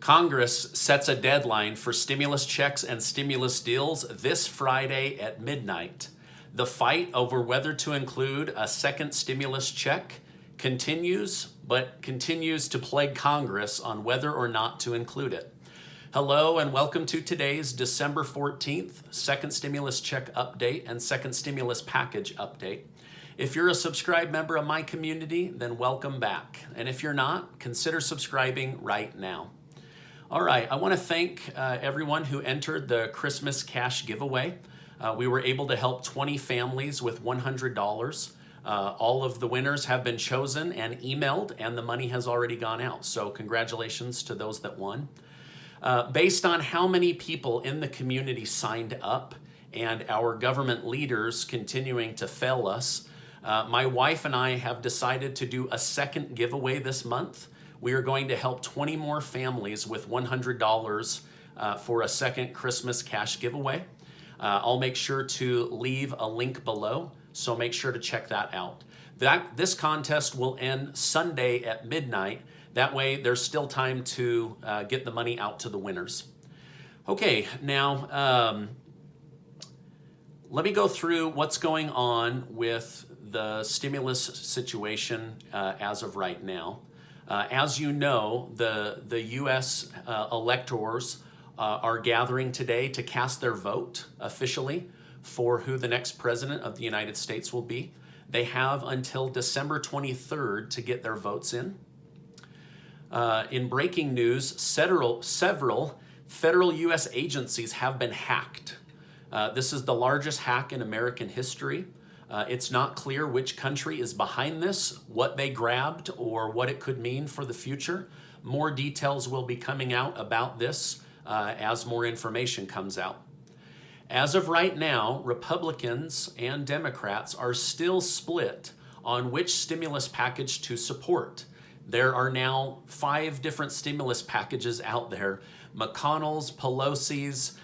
Congress sets a deadline for stimulus checks and stimulus deals this Friday at midnight. The fight over whether to include a second stimulus check continues, but continues to plague Congress on whether or not to include it. Hello and welcome to today's December 14th second stimulus check update and second stimulus package update. If you're a subscribed member of my community, then welcome back. And if you're not, consider subscribing right now. All right, I want to thank everyone who entered the Christmas cash giveaway. We were able to help 20 families with $100. All of the winners have been chosen and emailed, and the money has already gone out. So congratulations to those that won. Based on how many people in the community signed up and our government leaders continuing to fail us, my wife and I have decided to do a second giveaway this month. We are going to help 20 more families with $100 for a second Christmas cash giveaway. I'll make sure to leave a link below, so make sure to check that out. This contest will end Sunday at midnight. That way there's still time to get the money out to the winners. Okay, now let me go through what's going on with the stimulus situation as of right now. As you know, the U.S. Electors are gathering today to cast their vote officially for who the next president of the United States will be. They have until December 23rd to get their votes in. In breaking news, several federal U.S. agencies have been hacked. This is the largest hack in American history. It's not clear which country is behind this, what they grabbed, or what it could mean for the future. More details will be coming out about this as more information comes out. As of right now, Republicans and Democrats are still split on which stimulus package to support. There are now 5 different stimulus packages out there: McConnell's, Pelosi's,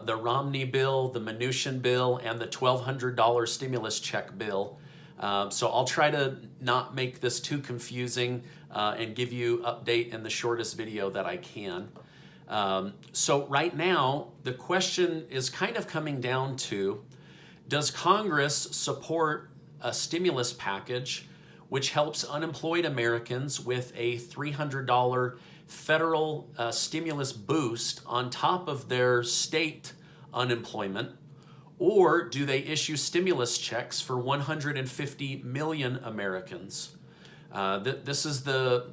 the Romney bill, the Mnuchin bill, and the $1,200 stimulus check bill. So I'll try to not make this too confusing and give you update in the shortest video that I can. So right now, the question is kind of coming down to, does Congress support a stimulus package which helps unemployed Americans with a $300 federal stimulus boost on top of their state unemployment, or do they issue stimulus checks for 150 million Americans? This is the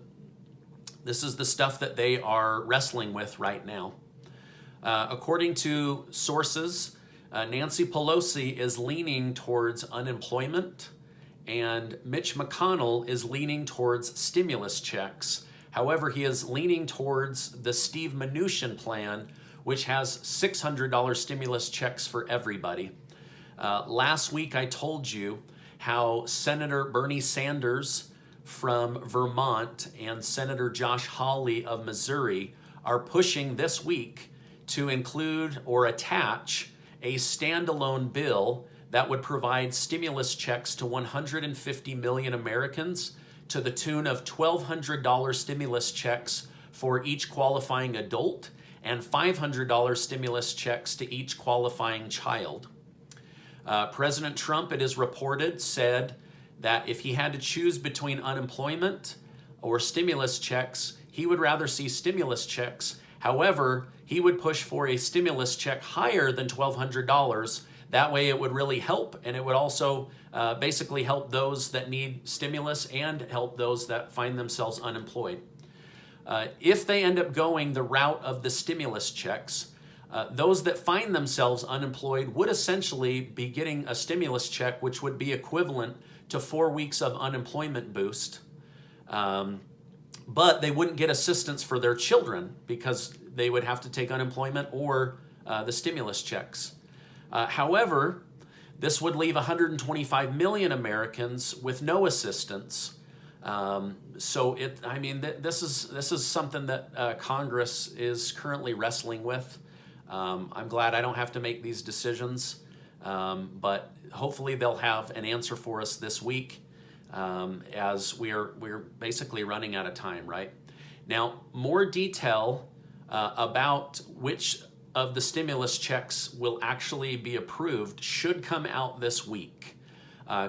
stuff that they are wrestling with right now. According to sources, Nancy Pelosi is leaning towards unemployment, and Mitch McConnell is leaning towards stimulus checks. However, he is leaning towards the Steve Mnuchin plan, which has $600 stimulus checks for everybody. Last week, I told you how Senator Bernie Sanders from Vermont and Senator Josh Hawley of Missouri are pushing this week to include or attach a standalone bill that would provide stimulus checks to 150 million Americans to the tune of $1,200 stimulus checks for each qualifying adult and $500 stimulus checks to each qualifying child. President Trump, it is reported, said that if he had to choose between unemployment or stimulus checks, he would rather see stimulus checks. However, he would push for a stimulus check higher than $1,200. That way it would really help, and it would also basically help those that need stimulus and help those that find themselves unemployed. If they end up going the route of the stimulus checks, those that find themselves unemployed would essentially be getting a stimulus check, which would be equivalent to 4 weeks of unemployment boost. But they wouldn't get assistance for their children because they would have to take unemployment or the stimulus checks. However, this would leave 125 million Americans with no assistance. This is something that Congress is currently wrestling with. I'm glad I don't have to make these decisions, but hopefully they'll have an answer for us this week, as we're basically running out of time, right? Now, more detail about which of the stimulus checks will actually be approved should come out this week.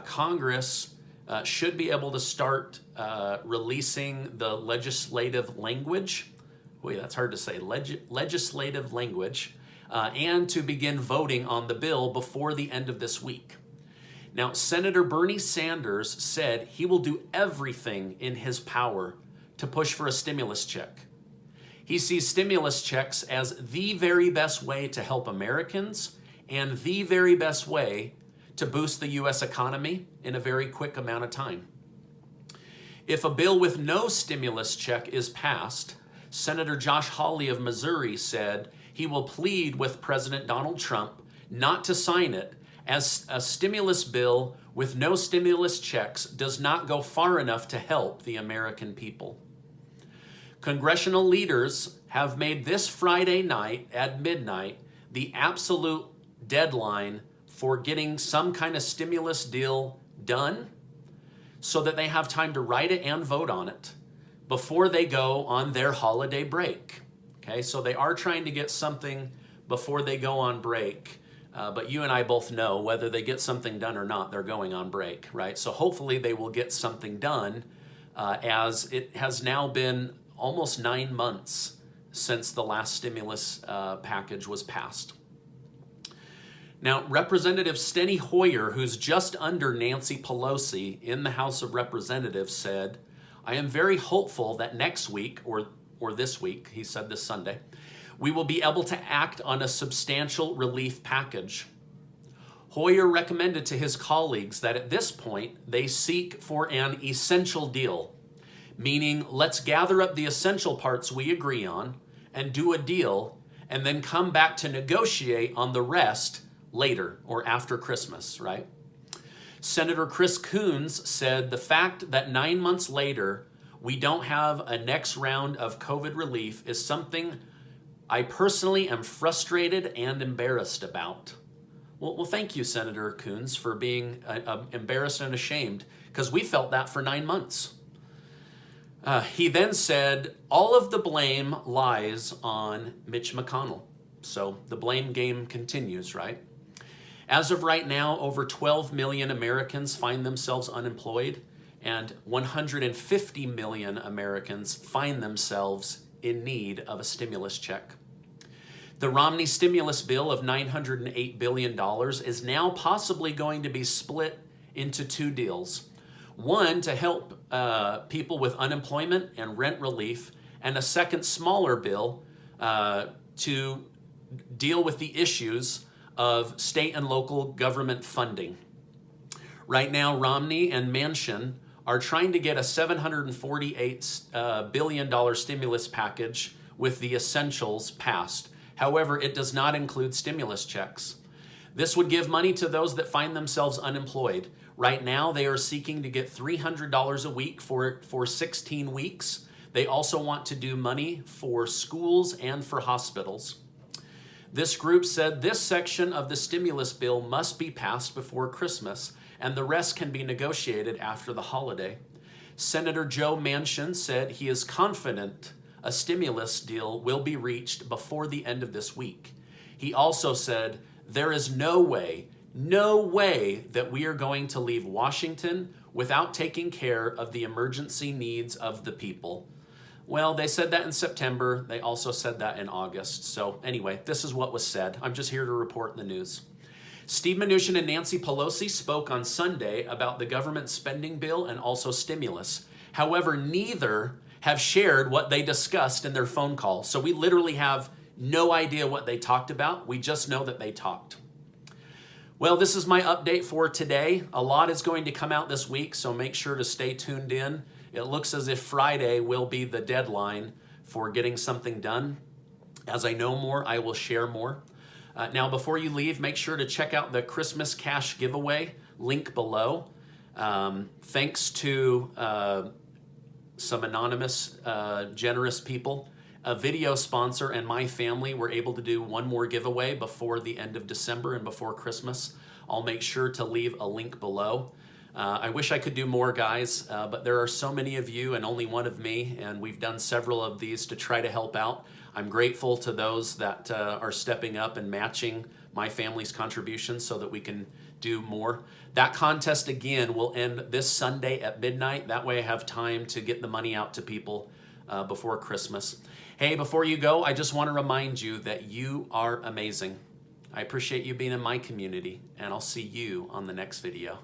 Congress should be able to start releasing the legislative language. Boy, that's hard to say. Legislative language. And to begin voting on the bill before the end of this week. Now, Senator Bernie Sanders said he will do everything in his power to push for a stimulus check. He sees stimulus checks as the very best way to help Americans and the very best way to boost the U.S. economy in a very quick amount of time. If a bill with no stimulus check is passed, Senator Josh Hawley of Missouri said he will plead with President Donald Trump not to sign it, as a stimulus bill with no stimulus checks does not go far enough to help the American people. Congressional leaders have made this Friday night at midnight the absolute deadline for getting some kind of stimulus deal done so that they have time to write it and vote on it before they go on their holiday break. Okay, so they are trying to get something before they go on break. But you and I both know whether they get something done or not, they're going on break, right? So hopefully they will get something done, as it has now been almost 9 months since the last stimulus package was passed. Now, Representative Steny Hoyer, who's just under Nancy Pelosi in the House of Representatives, said, "I am very hopeful that next week, or this week," he said this Sunday, "we will be able to act on a substantial relief package." Hoyer recommended to his colleagues that at this point they seek for an essential deal, meaning let's gather up the essential parts we agree on and do a deal and then come back to negotiate on the rest later or after Christmas, right? Senator Chris Coons said the fact that 9 months later we don't have a next round of COVID relief is something I personally am frustrated and embarrassed about. Well, thank you, Senator Coons, for being embarrassed and ashamed, because we felt that for 9 months. He then said, all of the blame lies on Mitch McConnell. So the blame game continues, right? As of right now, over 12 million Americans find themselves unemployed, and 150 million Americans find themselves in need of a stimulus check. The Romney stimulus bill of $908 billion is now possibly going to be split into two deals. One to help people with unemployment and rent relief, and a second smaller bill to deal with the issues of state and local government funding. Right now, Romney and Manchin are trying to get a $748 billion stimulus package with the essentials passed. However, it does not include stimulus checks. This would give money to those that find themselves unemployed. Right now, they are seeking to get $300 a week for 16 weeks. They also want to do money for schools and for hospitals. This group said this section of the stimulus bill must be passed before Christmas, and the rest can be negotiated after the holiday. Senator Joe Manchin said he is confident a stimulus deal will be reached before the end of this week. He also said there is no way that we are going to leave Washington without taking care of the emergency needs of the people. Well, they said that in September. They also said that in August. So anyway, this is what was said. I'm just here to report the news. Steve Mnuchin and Nancy Pelosi spoke on Sunday about the government spending bill and also stimulus. However, neither have shared what they discussed in their phone call. So we literally have no idea what they talked about. We just know that they talked. Well, this is my update for today. A lot is going to come out this week, so make sure to stay tuned in. It looks as if Friday will be the deadline for getting something done. As I know more, I will share more. Now, before you leave, make sure to check out the Christmas cash giveaway link below. Thanks to some anonymous, generous people. A video sponsor and my family were able to do one more giveaway before the end of December and before Christmas. I'll make sure to leave a link below. I wish I could do more, guys, but there are so many of you and only one of me, and we've done several of these to try to help out. I'm grateful to those that are stepping up and matching my family's contributions so that we can do more. That contest, again, will end this Sunday at midnight. That way I have time to get the money out to people before Christmas. Hey, before you go, I just want to remind you that you are amazing. I appreciate you being in my community, and I'll see you on the next video.